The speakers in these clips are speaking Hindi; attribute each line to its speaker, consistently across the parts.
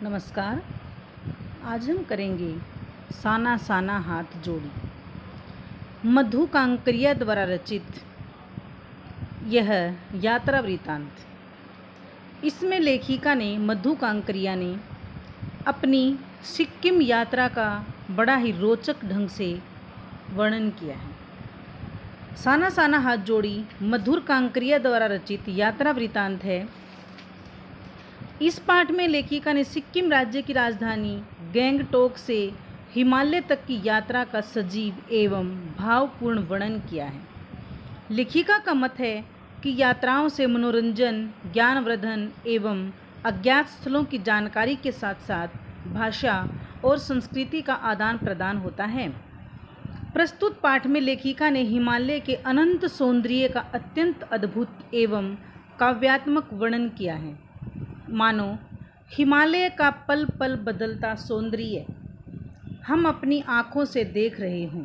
Speaker 1: नमस्कार। आज हम करेंगे साना साना हाथ जोड़ी। मधु कांकरिया द्वारा रचित यह यात्रा वृतांत। इसमें लेखिका ने मधु कांकरिया ने अपनी सिक्किम यात्रा का बड़ा ही रोचक ढंग से वर्णन किया है। साना साना हाथ जोड़ी मधुर कांकरिया द्वारा रचित यात्रा वृतांत है। इस पाठ में लेखिका ने सिक्किम राज्य की राजधानी गैंगटोक से हिमालय तक की यात्रा का सजीव एवं भावपूर्ण वर्णन किया है। लेखिका का मत है कि यात्राओं से मनोरंजन, ज्ञानवर्धन एवं अज्ञात स्थलों की जानकारी के साथ साथ भाषा और संस्कृति का आदान प्रदान होता है। प्रस्तुत पाठ में लेखिका ने हिमालय के अनंत सौंदर्य का अत्यंत अद्भुत एवं काव्यात्मक वर्णन किया है। मानो हिमालय का पल पल बदलता सौंदर्य हम अपनी आँखों से देख रहे हों।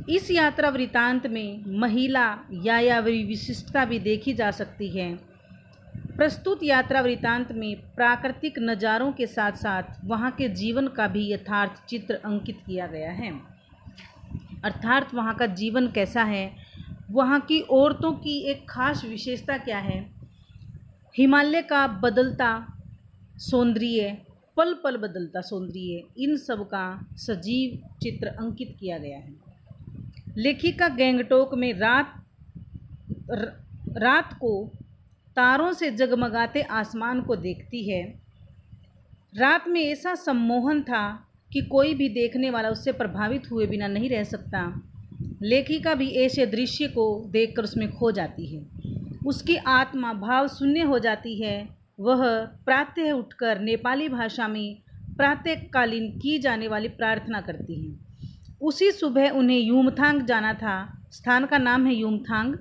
Speaker 1: इस यात्रा वृतांत में महिला यायावरी विशिष्टता भी देखी जा सकती है। प्रस्तुत यात्रा वृतांत में प्राकृतिक नज़ारों के साथ साथ वहाँ के जीवन का भी यथार्थ चित्र अंकित किया गया है। अर्थात वहाँ का जीवन कैसा है, वहाँ की औरतों की एक खास विशेषता क्या है, हिमालय का बदलता सौंदर्य, पल पल बदलता सौंदर्य, इन सब का सजीव चित्र अंकित किया गया है। लेखिका गैंगटोक में रात को तारों से जगमगाते आसमान को देखती है। रात में ऐसा सम्मोहन था कि कोई भी देखने वाला उससे प्रभावित हुए बिना नहीं रह सकता। लेखिका भी ऐसे दृश्य को देखकर उसमें खो जाती है। उसकी आत्मा भाव शून्य हो जाती है। वह प्रातः उठकर नेपाली भाषा में प्रातःकालीन की जाने वाली प्रार्थना करती हैं। उसी सुबह उन्हें युमथांग जाना था। स्थान का नाम है युमथांग।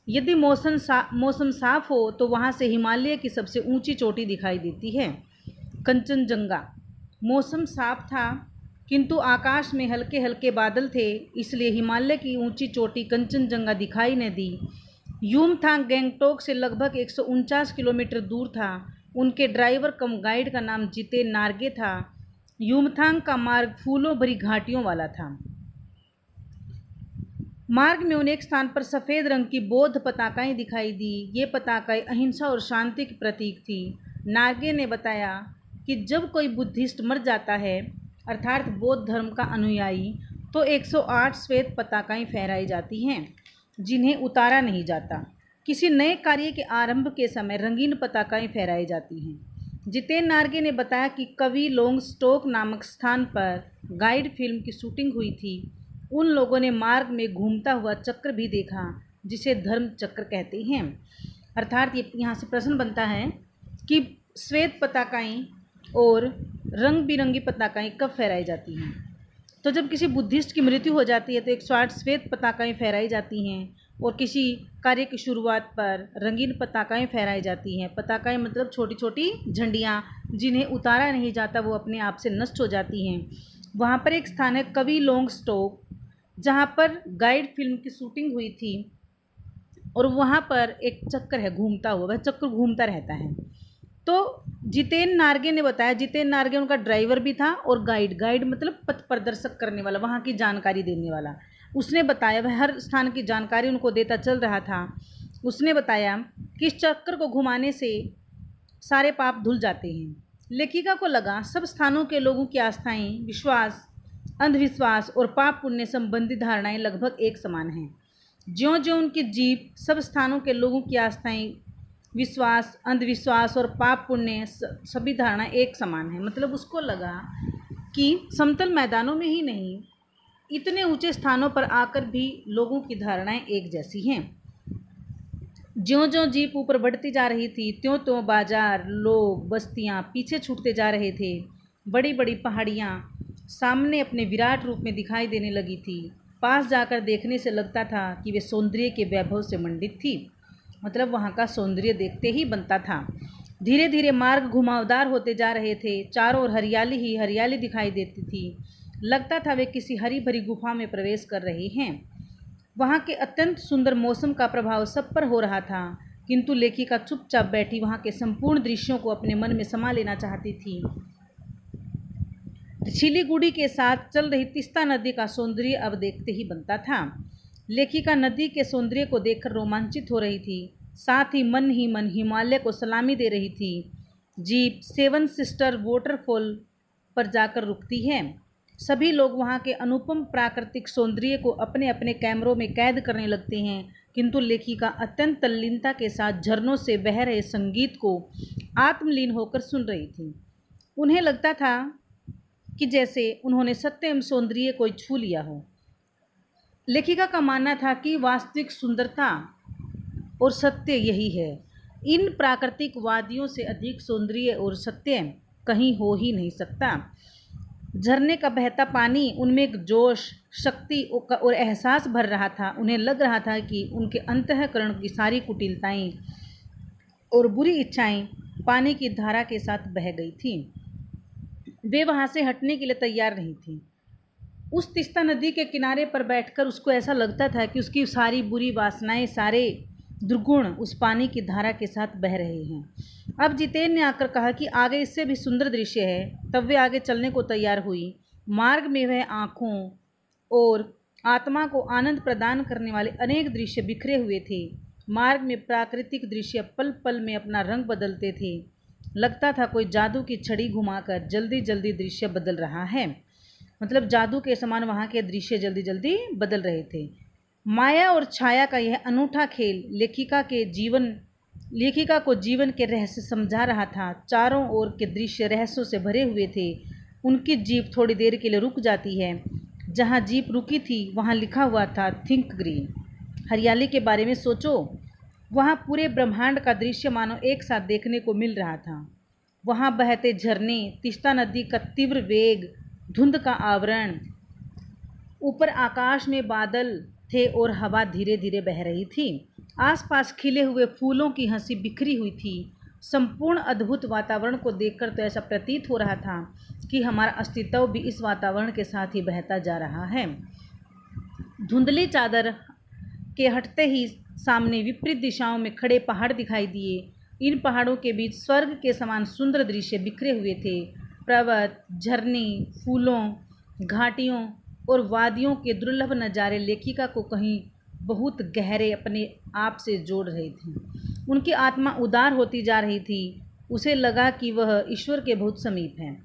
Speaker 1: यदि मौसम साफ हो तो वहाँ से हिमालय की सबसे ऊंची चोटी दिखाई देती है, कंचनजंगा। मौसम साफ था किंतु आकाश में हल्के हल्के बादल थे, इसलिए हिमालय की ऊंची चोटी कंचनजंगा दिखाई न दी। युमथांग गैंगटोक से लगभग 149 किलोमीटर दूर था। उनके ड्राइवर कम गाइड का नाम जितेन नार्गे था। युमथांग का मार्ग फूलों भरी घाटियों वाला था। मार्ग में उन्हें एक स्थान पर सफ़ेद रंग की बौद्ध पताकाएं दिखाई दी। ये पताकाएं अहिंसा और शांति की प्रतीक थी। नार्गे ने बताया कि जब कोई बुद्धिस्ट मर जाता है, अर्थात बौद्ध धर्म का अनुयायी, तो 108 श्वेत पताकाएं फहराई जाती हैं जिन्हें उतारा नहीं जाता। किसी नए कार्य के आरंभ के समय रंगीन पताकाएं फहराई जाती हैं। जितेन नार्गे ने बताया कि कवि लोंगस्टोक नामक स्थान पर गाइड फिल्म की शूटिंग हुई थी। उन लोगों ने मार्ग में घूमता हुआ चक्र भी देखा जिसे धर्म चक्र कहते हैं। अर्थात ये यहाँ से प्रश्न बनता है कि श्वेत पताकाएं और रंग बिरंगी पताकाएं कब फहराई जाती हैं। तो जब किसी बुद्धिस्ट की मृत्यु हो जाती है तो 108 श्वेत पताकाएं फहराई जाती हैं और किसी कार्य की शुरुआत पर रंगीन पताकाएं फहराई जाती हैं। पताकाएं मतलब छोटी छोटी झंडियाँ जिन्हें उतारा नहीं जाता, वो अपने आप से नष्ट हो जाती हैं। वहाँ पर एक स्थान है कवि लोंगस्टोक, जहाँ पर गाइड फिल्म की शूटिंग हुई थी और वहाँ पर एक चक्र है घूमता हुआ, वह चक्र घूमता रहता है। तो जितेन नार्गे ने बताया, जितेन नार्गे उनका ड्राइवर भी था और गाइड मतलब पथ प्रदर्शक करने वाला, वहाँ की जानकारी देने वाला। उसने बताया, वह हर स्थान की जानकारी उनको देता चल रहा था। उसने बताया कि इस चक्कर को घुमाने से सारे पाप धुल जाते हैं। लेखिका को लगा सब स्थानों के लोगों की आस्थाएं, विश्वास, अंधविश्वास और पाप पुण्य संबंधी धारणाएं लगभग एक समान हैं। ज्यों ज्यों उनकी जीप सब स्थानों के लोगों की आस्थाएं, विश्वास, अंधविश्वास और पाप पुण्य सभी धारणा एक समान है। मतलब उसको लगा कि समतल मैदानों में ही नहीं, इतने ऊंचे स्थानों पर आकर भी लोगों की धारणाएं एक जैसी हैं। ज्यों ज्यों जीप ऊपर बढ़ती जा रही थी त्यों त्यों बाजार, लोग, बस्तियां पीछे छूटते जा रहे थे। बड़ी बड़ी पहाड़ियां सामने अपने विराट रूप में दिखाई देने लगी थी। पास जाकर देखने से लगता था कि वे सौंदर्य के वैभव से मंडित थी। मतलब वहाँ का सौंदर्य देखते ही बनता था। धीरे धीरे मार्ग घुमावदार होते जा रहे थे। चारों ओर हरियाली ही हरियाली दिखाई देती थी। लगता था वे किसी हरी भरी गुफा में प्रवेश कर रहे हैं। वहाँ के अत्यंत सुंदर मौसम का प्रभाव सब पर हो रहा था, किंतु लेखिका चुपचाप बैठी वहाँ के संपूर्ण दृश्यों को अपने मन में समा लेना चाहती थी। सिलीगुड़ी के साथ चल रही तीस्ता नदी का सौंदर्य अब देखते ही बनता था। लेखिका नदी के सौंदर्य को देखकर रोमांचित हो रही थी, साथ ही मन हिमालय को सलामी दे रही थी। जीप सेवन सिस्टर वाटरफॉल पर जाकर रुकती है। सभी लोग वहाँ के अनुपम प्राकृतिक सौंदर्य को अपने अपने कैमरों में कैद करने लगते हैं, किंतु लेखिका अत्यंत तल्लीनता के साथ झरनों से बह रहे संगीत को आत्मलीन होकर सुन रही थी। उन्हें लगता था कि जैसे उन्होंने सत्य एवं सौंदर्य को छू लिया हो। लेखिका का मानना था कि वास्तविक सुंदरता और सत्य यही है। इन प्राकृतिक वादियों से अधिक सौंदर्य और सत्य कहीं हो ही नहीं सकता। झरने का बहता पानी उनमें एक जोश, शक्ति और एहसास भर रहा था। उन्हें लग रहा था कि उनके अंतःकरण की सारी कुटिलताएं और बुरी इच्छाएं पानी की धारा के साथ बह गई थीं। वे वहाँ से हटने के लिए तैयार नहीं थी। उस तीस्ता नदी के किनारे पर बैठकर उसको ऐसा लगता था कि उसकी सारी बुरी वासनाएं, सारे दुर्गुण उस पानी की धारा के साथ बह रहे हैं। अब जितेन ने आकर कहा कि आगे इससे भी सुंदर दृश्य है। तब वे आगे चलने को तैयार हुई। मार्ग में वह आँखों और आत्मा को आनंद प्रदान करने वाले अनेक दृश्य बिखरे हुए थे। मार्ग में प्राकृतिक दृश्य पल पल में अपना रंग बदलते थे। लगता था कोई जादू की छड़ी घुमाकर जल्दी जल्दी दृश्य बदल रहा है। मतलब जादू के समान वहाँ के दृश्य जल्दी जल्दी बदल रहे थे। माया और छाया का यह अनूठा खेल लेखिका को जीवन के रहस्य समझा रहा था। चारों ओर के दृश्य रहस्यों से भरे हुए थे। उनकी जीप थोड़ी देर के लिए रुक जाती है। जहाँ जीप रुकी थी वहाँ लिखा हुआ था थिंक ग्रीन, हरियाली के बारे में सोचो। वहाँ पूरे ब्रह्मांड का दृश्य मानो एक साथ देखने को मिल रहा था। वहाँ बहते झरने, तीस्ता नदी का तीव्र वेग, धुंध का आवरण, ऊपर आकाश में बादल थे और हवा धीरे धीरे बह रही थी। आसपास खिले हुए फूलों की हंसी बिखरी हुई थी। संपूर्ण अद्भुत वातावरण को देखकर तो ऐसा प्रतीत हो रहा था कि हमारा अस्तित्व भी इस वातावरण के साथ ही बहता जा रहा है। धुंधली चादर के हटते ही सामने विपरीत दिशाओं में खड़े पहाड़ दिखाई दिए। इन पहाड़ों के बीच स्वर्ग के समान सुंदर दृश्य बिखरे हुए थे। पर्वत, झरने, फूलों, घाटियों और वादियों के दुर्लभ नज़ारे लेखिका को कहीं बहुत गहरे अपने आप से जोड़ रहे थे। उनकी आत्मा उदार होती जा रही थी। उसे लगा कि वह ईश्वर के बहुत समीप है।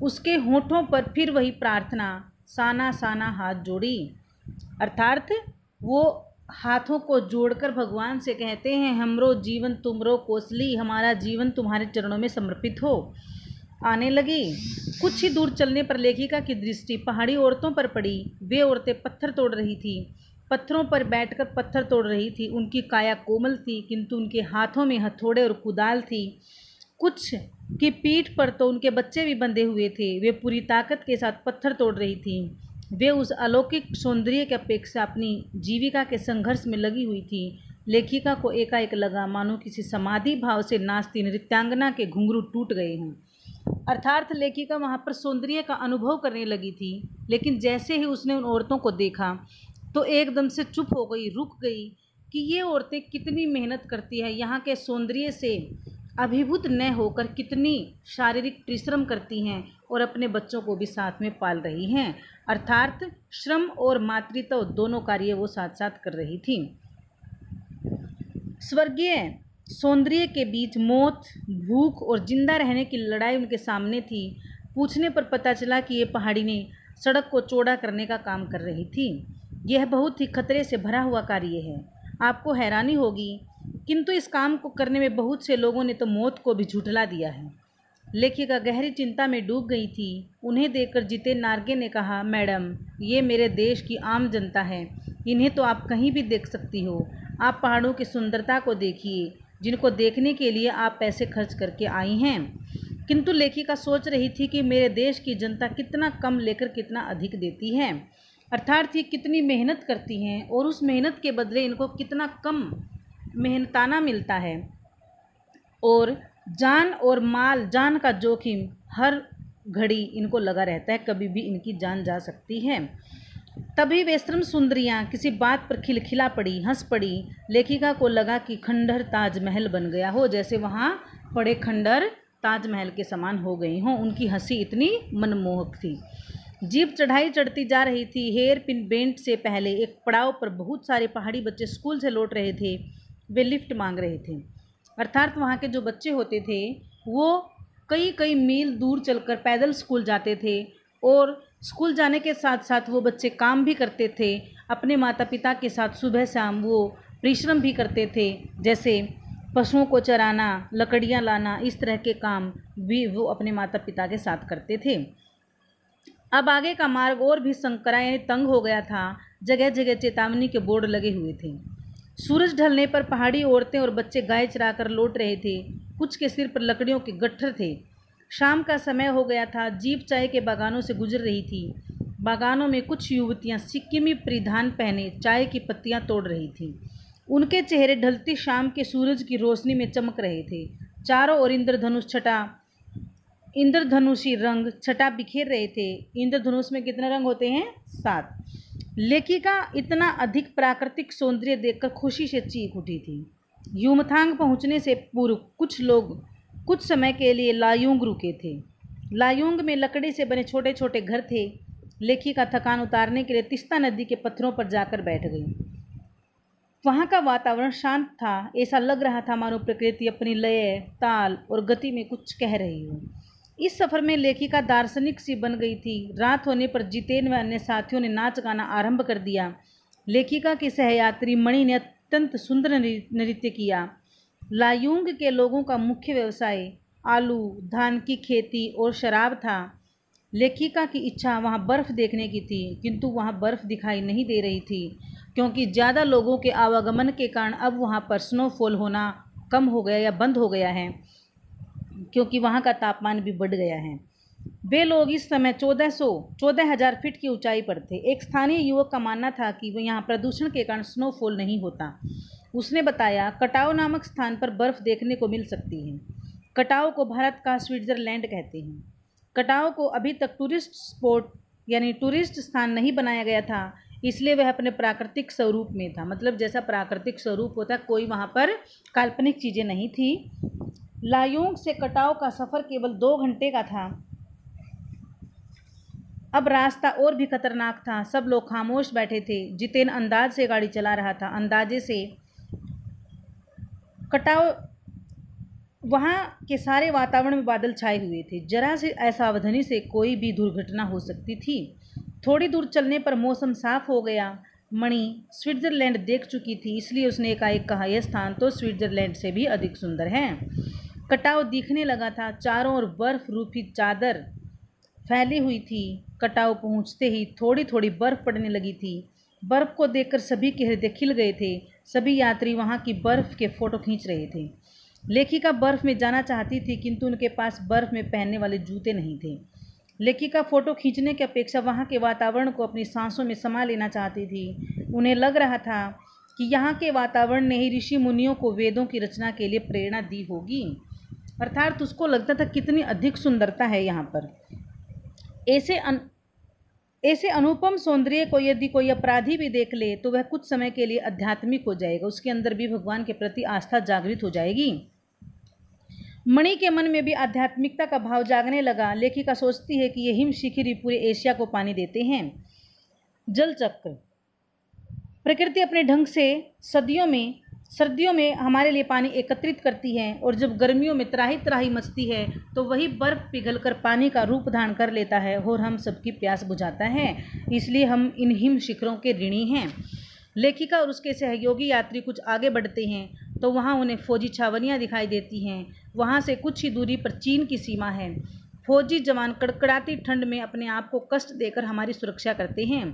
Speaker 1: उसके होठों पर फिर वही प्रार्थना, साना साना हाथ जोड़ी। अर्थात वो हाथों को जोड़कर भगवान से कहते हैं, हमरो जीवन तुमरो कोसली, हमारा जीवन तुम्हारे चरणों में समर्पित हो। आने लगी। कुछ ही दूर चलने पर लेखिका की दृष्टि पहाड़ी औरतों पर पड़ी। वे औरतें पत्थर तोड़ रही थी, पत्थरों पर बैठकर पत्थर तोड़ रही थी। उनकी काया कोमल थी, किंतु उनके हाथों में हथौड़े और कुदाल थी। कुछ की पीठ पर तो उनके बच्चे भी बंधे हुए थे। वे पूरी ताकत के साथ पत्थर तोड़ रही थी। वे उस अलौकिक सौंदर्य की अपेक्षा अपनी जीविका के संघर्ष में लगी हुई थी। लेखिका को एकाएक लगा मानो किसी समाधि भाव से नाचती नृत्यांगना के घुंघरू टूट गए हों। अर्थात लेखिका वहाँ पर सौंदर्य का अनुभव करने लगी थी, लेकिन जैसे ही उसने उन औरतों को देखा तो एकदम से चुप हो गई, रुक गई कि ये औरतें कितनी मेहनत करती है, यहाँ के सौंदर्य से अभिभूत न होकर कितनी शारीरिक परिश्रम करती हैं और अपने बच्चों को भी साथ में पाल रही हैं। अर्थात श्रम और मातृत्व दोनों कार्य वो साथ साथ कर रही थी। स्वर्गीय सौंदर्य के बीच मौत, भूख और जिंदा रहने की लड़ाई उनके सामने थी। पूछने पर पता चला कि ये पहाड़िनें सड़क को चौड़ा करने का काम कर रही थी। यह बहुत ही खतरे से भरा हुआ कार्य है। आपको हैरानी होगी, किंतु इस काम को करने में बहुत से लोगों ने तो मौत को भी झुठला दिया है। लेखिका गहरी चिंता में डूब गई थी। उन्हें देखकर जितेन नार्गे ने कहा, मैडम, ये मेरे देश की आम जनता है। इन्हें तो आप कहीं भी देख सकती हो। आप पहाड़ों की सुंदरता को देखिए, जिनको देखने के लिए आप पैसे खर्च करके आई हैं। किंतु लेखिका सोच रही थी कि मेरे देश की जनता कितना कम लेकर कितना अधिक देती है। अर्थात ये कितनी मेहनत करती हैं और उस मेहनत के बदले इनको कितना कम मेहनताना मिलता है। और जान और माल, जान का जोखिम हर घड़ी इनको लगा रहता है, कभी भी इनकी जान जा सकती है। तभी वे श्रम सुंदरियाँ किसी बात पर खिलखिला पड़ी, हंस पड़ी। लेखिका को लगा कि खंडहर ताजमहल बन गया हो, जैसे वहाँ पड़े खंडहर ताजमहल के समान हो गई हों। उनकी हंसी इतनी मनमोहक थी। जीप चढ़ाई चढ़ती जा रही थी। हेयर पिन बेंट से पहले एक पड़ाव पर बहुत सारे पहाड़ी बच्चे स्कूल से लौट रहे थे। वे लिफ्ट मांग रहे थे। अर्थात वहाँ के जो बच्चे होते थे वो कई कई मील दूर चलकर पैदल स्कूल जाते थे और स्कूल जाने के साथ साथ वो बच्चे काम भी करते थे। अपने माता पिता के साथ सुबह शाम वो परिश्रम भी करते थे, जैसे पशुओं को चराना, लकड़ियाँ लाना, इस तरह के काम भी वो अपने माता पिता के साथ करते थे। अब आगे का मार्ग और भी संकरा यानी तंग हो गया था। जगह जगह चेतावनी के बोर्ड लगे हुए थे। सूरज ढलने पर पहाड़ी औरतें और बच्चे गाय चराकर लौट रहे थे। कुछ के सिर पर लकड़ियों के गट्ठर थे। शाम का समय हो गया था। जीप चाय के बागानों से गुजर रही थी। बागानों में कुछ युवतियां सिक्किमी परिधान पहने चाय की पत्तियां तोड़ रही थीं। उनके चेहरे ढलती शाम के सूरज की रोशनी में चमक रहे थे। चारों ओर इंद्रधनुषी रंग छटा बिखेर रहे थे। इंद्रधनुष में कितने रंग होते हैं? 7। लेखिका इतना अधिक प्राकृतिक सौंदर्य देखकर खुशी से चीख उठी थी। युमथांग पहुंचने से पूर्व कुछ लोग कुछ समय के लिए लायुंग रुके थे। लायुंग में लकड़ी से बने छोटे छोटे घर थे। लेखिका थकान उतारने के लिए तिस्ता नदी के पत्थरों पर जाकर बैठ गई। वहाँ का वातावरण शांत था। ऐसा लग रहा था मानो प्रकृति अपनी लय, ताल और गति में कुछ कह रही हो। इस सफ़र में लेखिका दार्शनिक सी बन गई थी। रात होने पर जितेन व अन्य साथियों ने नाच गाना आरंभ कर दिया। लेखिका की सहयात्री मणि ने अत्यंत सुंदर नृत्य किया। लायुंग के लोगों का मुख्य व्यवसाय आलू, धान की खेती और शराब था। लेखिका की इच्छा वहाँ बर्फ़ देखने की थी, किंतु वहाँ बर्फ़ दिखाई नहीं दे रही थी, क्योंकि ज़्यादा लोगों के आवागमन के कारण अब वहाँ पर स्नोफॉल होना कम हो गया या बंद हो गया है, क्योंकि वहाँ का तापमान भी बढ़ गया है। वे लोग इस समय 14,000 फीट की ऊंचाई पर थे। एक स्थानीय युवक का मानना था कि वह यहाँ प्रदूषण के कारण स्नोफॉल नहीं होता। उसने बताया, कटाव नामक स्थान पर बर्फ़ देखने को मिल सकती है। कटाव को भारत का स्विट्ज़रलैंड कहते हैं। कटाव को अभी तक टूरिस्ट स्पॉट यानी टूरिस्ट स्थान नहीं बनाया गया था, इसलिए वह अपने प्राकृतिक स्वरूप में था। मतलब जैसा प्राकृतिक स्वरूप होता, कोई वहाँ पर काल्पनिक चीज़ें नहीं थी। लायुंग से कटाव का सफ़र केवल 2 घंटे का था। अब रास्ता और भी खतरनाक था। सब लोग खामोश बैठे थे। जितेन अंदाज से गाड़ी चला रहा था, अंदाजे से। कटाव वहाँ के सारे वातावरण में बादल छाए हुए थे। जरा से असावधानी से कोई भी दुर्घटना हो सकती थी। थोड़ी दूर चलने पर मौसम साफ हो गया। मणि स्विट्ज़रलैंड देख चुकी थी, इसलिए उसने एकाएक कहा, यह स्थान तो स्विट्ज़रलैंड से भी अधिक सुंदर है। कटाव दिखने लगा था। चारों ओर बर्फ रूपी चादर फैली हुई थी। कटाव पहुंचते ही थोड़ी थोड़ी बर्फ पड़ने लगी थी। बर्फ को देखकर सभी के हृदय खिल गए थे। सभी यात्री वहां की बर्फ के फोटो खींच रहे थे। लेखिका बर्फ में जाना चाहती थी, किंतु उनके पास बर्फ में पहनने वाले जूते नहीं थे। लेखिका फोटो खींचने की अपेक्षा वहां के वातावरण को अपनी सांसों में समा लेना चाहती थी। उन्हें लग रहा था कि यहाँ के वातावरण ने ही ऋषि मुनियों को वेदों की रचना के लिए प्रेरणा दी होगी। अर्थात उसको लगता था कितनी अधिक सुंदरता है यहाँ पर। ऐसे अनुपम सौंदर्य को यदि कोई अपराधी भी देख ले तो वह कुछ समय के लिए आध्यात्मिक हो जाएगा। उसके अंदर भी भगवान के प्रति आस्था जागृत हो जाएगी। मणि के मन में भी आध्यात्मिकता का भाव जागने लगा। लेखिका सोचती है कि ये हिम शिखर ही पूरे एशिया को पानी देते हैं। जल चक्र प्रकृति अपने ढंग से सर्दियों में हमारे लिए पानी एकत्रित करती है, और जब गर्मियों में त्राही त्राही मचती है तो वही बर्फ पिघलकर पानी का रूप धारण कर लेता है और हम सबकी प्यास बुझाता है। इसलिए हम इन हिम शिखरों के ऋणी हैं। लेखिका और उसके सहयोगी यात्री कुछ आगे बढ़ते हैं तो वहाँ उन्हें फौजी छावनियाँ दिखाई देती हैं। वहाँ से कुछ ही दूरी पर चीन की सीमा है। फौजी जवान कड़कड़ाती ठंड में अपने आप को कष्ट देकर हमारी सुरक्षा करते हैं।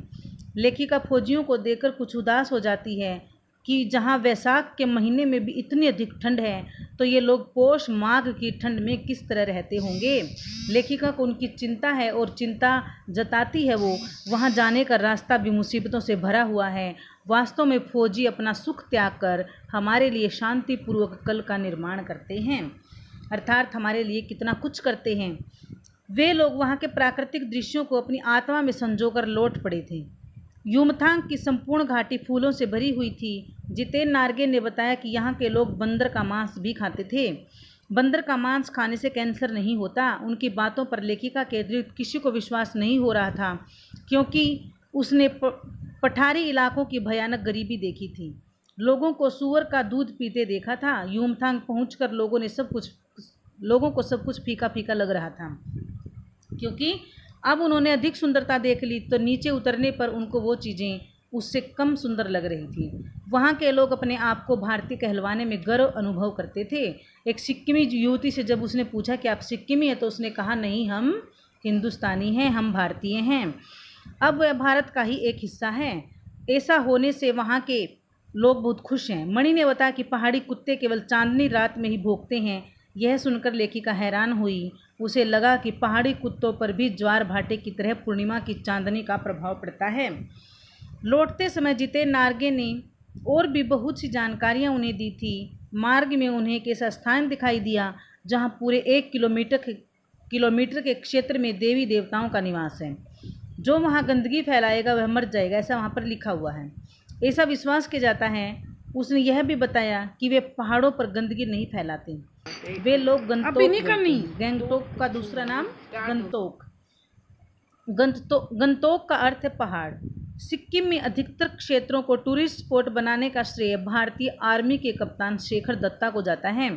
Speaker 1: लेखिका फौजियों को देखकर कुछ उदास हो जाती है कि जहाँ वैशाख के महीने में भी इतनी अधिक ठंड है, तो ये लोग पोष माघ की ठंड में किस तरह रहते होंगे। लेखिका को उनकी चिंता है और चिंता जताती है। वो वहाँ जाने का रास्ता भी मुसीबतों से भरा हुआ है। वास्तव में फौजी अपना सुख त्याग कर हमारे लिए शांतिपूर्वक कल का निर्माण करते हैं, अर्थात हमारे लिए कितना कुछ करते हैं। वे लोग वहाँ के प्राकृतिक दृश्यों को अपनी आत्मा में संजोकर लौट पड़े थे। युमथांग की संपूर्ण घाटी फूलों से भरी हुई थी। जितेन नार्गे ने बताया कि यहाँ के लोग बंदर का मांस भी खाते थे। बंदर का मांस खाने से कैंसर नहीं होता। उनकी बातों पर लेखिका के अतिरिक्त किसी को विश्वास नहीं हो रहा था, क्योंकि उसने पठारी इलाकों की भयानक गरीबी देखी थी। लोगों को सूअर का दूध पीते देखा था। यूमथांग पहुंचकर लोगों को सब कुछ फीका फीका लग रहा था, क्योंकि अब उन्होंने अधिक सुंदरता देख ली, तो नीचे उतरने पर उनको वो चीज़ें उससे कम सुंदर लग रही थी। वहाँ के लोग अपने आप को भारतीय कहलवाने में गर्व अनुभव करते थे। एक सिक्किमी युवती से जब उसने पूछा कि आप सिक्किमी हैं, तो उसने कहा नहीं, हम हिंदुस्तानी हैं, हम भारतीय हैं। अब वह भारत का ही एक हिस्सा है। ऐसा होने से वहाँ के लोग बहुत खुश हैं। मणि ने बताया कि पहाड़ी कुत्ते केवल चांदनी रात में ही भौंकते हैं। यह सुनकर लेखिका हैरान हुई। उसे लगा कि पहाड़ी कुत्तों पर भी ज्वार भाटे की तरह पूर्णिमा की चांदनी का प्रभाव पड़ता है। लौटते समय जितेन नार्गे ने और भी बहुत सी जानकारियां उन्हें दी थी। मार्ग में उन्हें एक ऐसा स्थान दिखाई दिया जहां पूरे 1 किलोमीटर के क्षेत्र में देवी देवताओं का निवास है। जो वहां गंदगी फैलाएगा वह मर जाएगा, ऐसा वहां पर लिखा हुआ है। ऐसा विश्वास किया जाता है। उसने यह भी बताया कि वे पहाड़ों पर गंदगी नहीं फैलाते। वे लोग गंगटोक का दूसरा नाम गंतोक का अर्थ है पहाड़। सिक्किम में अधिकतर क्षेत्रों को टूरिस्ट स्पॉट बनाने का श्रेय भारतीय आर्मी के कप्तान शेखर दत्ता को जाता है।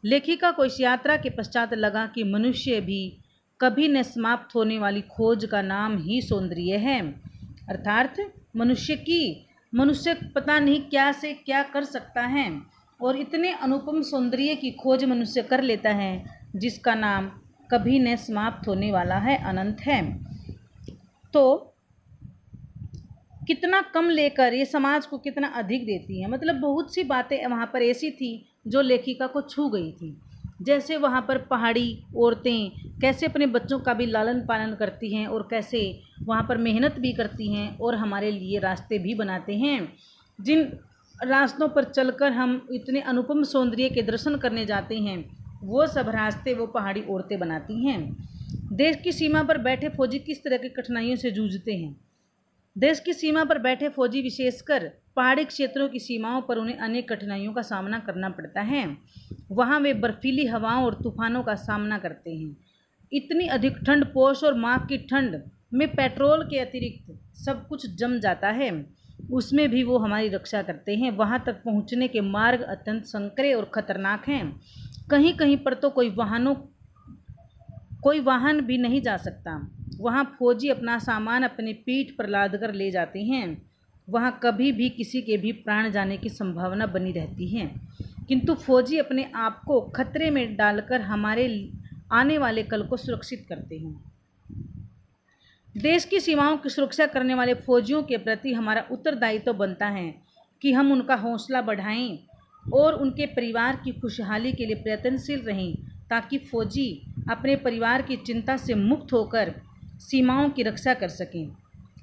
Speaker 1: लेखिका को इस यात्रा के पश्चात लगा कि मनुष्य भी कभी न समाप्त होने वाली खोज का नाम ही सौंदर्य है। अर्थात मनुष्य पता नहीं क्या से क्या कर सकता है, और इतने अनुपम सौंदर्य की खोज मनुष्य कर लेता है जिसका नाम कभी न समाप्त होने वाला है, अनंत है। तो कितना कम लेकर ये समाज को कितना अधिक देती है। मतलब बहुत सी बातें वहाँ पर ऐसी थी जो लेखिका को छू गई थी। जैसे वहाँ पर पहाड़ी औरतें कैसे अपने बच्चों का भी लालन पालन करती हैं, और कैसे वहाँ पर मेहनत भी करती हैं और हमारे लिए रास्ते भी बनाते हैं। जिन रास्तों पर चलकर हम इतने अनुपम सौंदर्य के दर्शन करने जाते हैं, वो सब रास्ते वो पहाड़ी औरतें बनाती हैं। देश की सीमा पर बैठे फौजी किस तरह की कठिनाइयों से जूझते हैं। देश की सीमा पर बैठे फौजी विशेषकर पहाड़ी क्षेत्रों की सीमाओं पर उन्हें अनेक कठिनाइयों का सामना करना पड़ता है। वहाँ वे बर्फीली हवाओं और तूफानों का सामना करते हैं। इतनी अधिक ठंड, पौष और माघ की ठंड में पेट्रोल के अतिरिक्त सब कुछ जम जाता है, उसमें भी वो हमारी रक्षा करते हैं। वहाँ तक पहुँचने के मार्ग अत्यंत संकरे और ख़तरनाक हैं। कहीं कहीं पर तो कोई वाहन भी नहीं जा सकता। वहाँ फौजी अपना सामान अपनी पीठ पर लाद कर ले जाते हैं। वहाँ कभी भी किसी के भी प्राण जाने की संभावना बनी रहती है, किंतु फौजी अपने आप को खतरे में डालकर हमारे आने वाले कल को सुरक्षित करते हैं। देश की सीमाओं की सुरक्षा करने वाले फौजियों के प्रति हमारा उत्तरदायित्व बनता है कि हम उनका हौसला बढ़ाएं और उनके परिवार की खुशहाली के लिए प्रयत्नशील रहें, ताकि फौजी अपने परिवार की चिंता से मुक्त होकर सीमाओं की रक्षा कर सकें।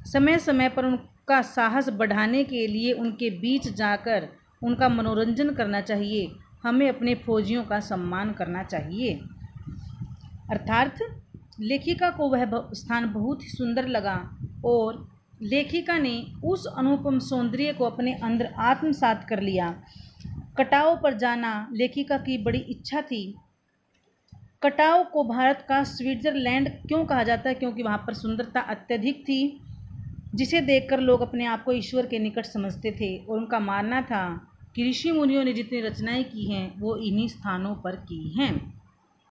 Speaker 1: समय समय पर उनका साहस बढ़ाने के लिए उनके बीच जाकर उनका मनोरंजन करना चाहिए। हमें अपने फौजियों का सम्मान करना चाहिए। अर्थात लेखिका को वह स्थान बहुत ही सुंदर लगा, और लेखिका ने उस अनुपम सौंदर्य को अपने अंदर आत्मसात कर लिया। कटाव पर जाना लेखिका की बड़ी इच्छा थी। कटाव को भारत का स्विट्ज़रलैंड क्यों कहा जाता है? क्योंकि वहाँ पर सुंदरता अत्यधिक थी, जिसे देखकर लोग अपने आप को ईश्वर के निकट समझते थे, और उनका मानना था कि ऋषि मुनियों ने जितनी रचनाएं की हैं वो इन्हीं स्थानों पर की हैं।